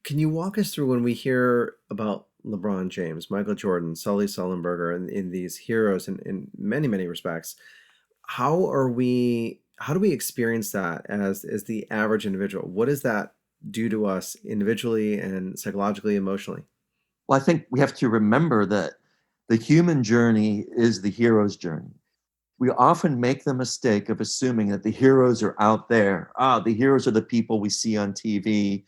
Can you walk us through when we hear about LeBron James, Michael Jordan, Sully Sullenberger, and in these heroes in many, many respects, how do we experience that as the average individual? What does that do to us individually and psychologically, emotionally? Well, I think we have to remember that the human journey is the hero's journey. We often make the mistake of assuming that the heroes are out there. The heroes are the people we see on TV,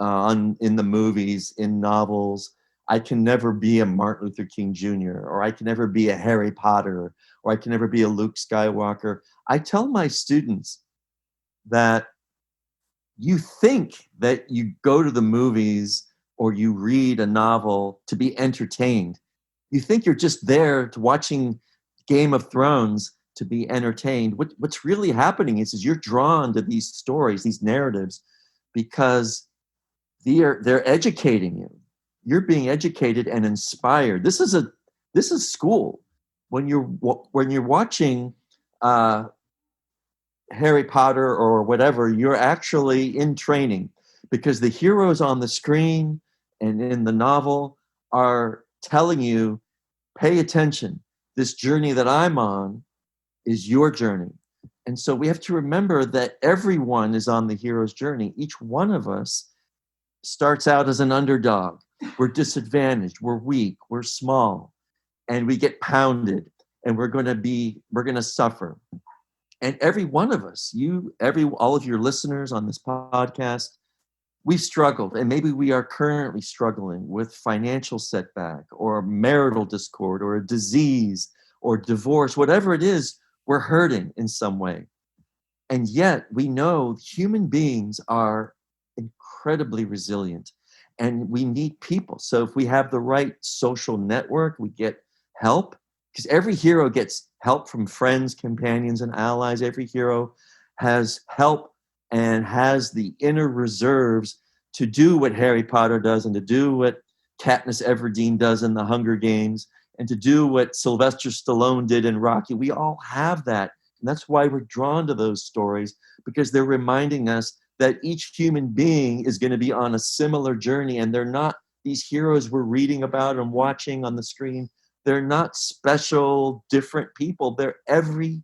in the movies, in novels. I can never be a Martin Luther King Jr., or I can never be a Harry Potter, or I can never be a Luke Skywalker. I tell my students that you think that you go to the movies or you read a novel to be entertained. You think you're just there to watching Game of Thrones to be entertained. What's really happening is you're drawn to these stories, these narratives, because they're educating you. You're being educated and inspired. This is school. When you're watching uh, Harry Potter or whatever, you're actually in training because the heroes on the screen and in the novel are telling you, pay attention. This journey that I'm on is your journey. And so we have to remember that everyone is on the hero's journey. Each one of us starts out as an underdog. We're disadvantaged, we're weak, we're small, and we get pounded, and we're going to suffer. And every one of us, all of your listeners on this podcast, we've struggled, and maybe we are currently struggling with financial setback or marital discord or a disease or divorce, whatever it is, we're hurting in some way. And yet we know human beings are incredibly resilient and we need people. So if we have the right social network, we get help because every hero gets help from friends, companions, and allies. Every hero has help and has the inner reserves to do what Harry Potter does and to do what Katniss Everdeen does in the Hunger Games and to do what Sylvester Stallone did in Rocky. We all have that. And that's why we're drawn to those stories because they're reminding us that each human being is going to be on a similar journey and they're not these heroes we're reading about and watching on the screen. They're not special, different people. They're every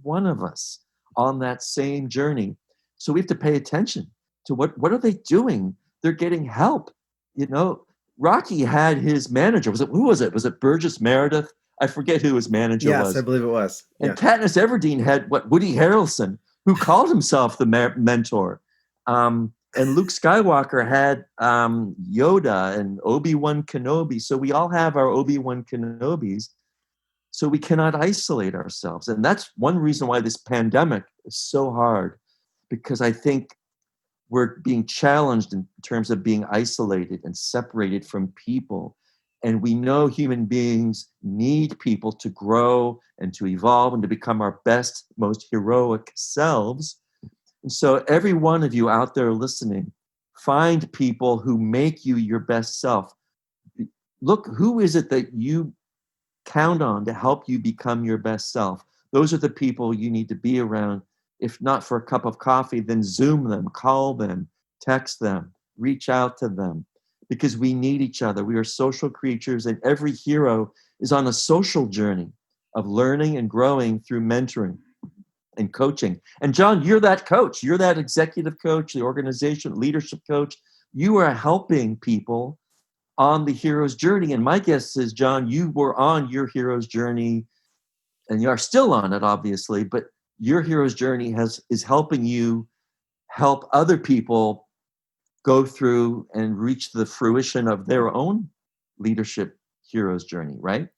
one of us on that same journey. So we have to pay attention to what are they doing? They're getting help. You know, Rocky had his manager. Who was it? Was it Burgess Meredith? I forget who his manager Yes, I was. believe it was. And Yeah. Katniss Everdeen had Woody Harrelson, who called himself the mentor. And Luke Skywalker had Yoda and Obi-Wan Kenobi. So we all have our Obi-Wan Kenobis. So we cannot isolate ourselves. And that's one reason why this pandemic is so hard, because I think we're being challenged in terms of being isolated and separated from people. And we know human beings need people to grow and to evolve and to become our best, most heroic selves. And so, every one of you out there listening, find people who make you your best self. Look, who is it that you count on to help you become your best self? Those are the people you need to be around. If not for a cup of coffee, then Zoom them, call them, text them, reach out to them, because we need each other. We are social creatures, and every hero is on a social journey of learning and growing through mentoring and coaching. And John, you're that coach. You're that executive coach, the organization leadership coach. You are helping people on the hero's journey. And my guess is, John, you were on your hero's journey and you are still on it, obviously, but your hero's journey is helping you help other people go through and reach the fruition of their own leadership hero's journey, right?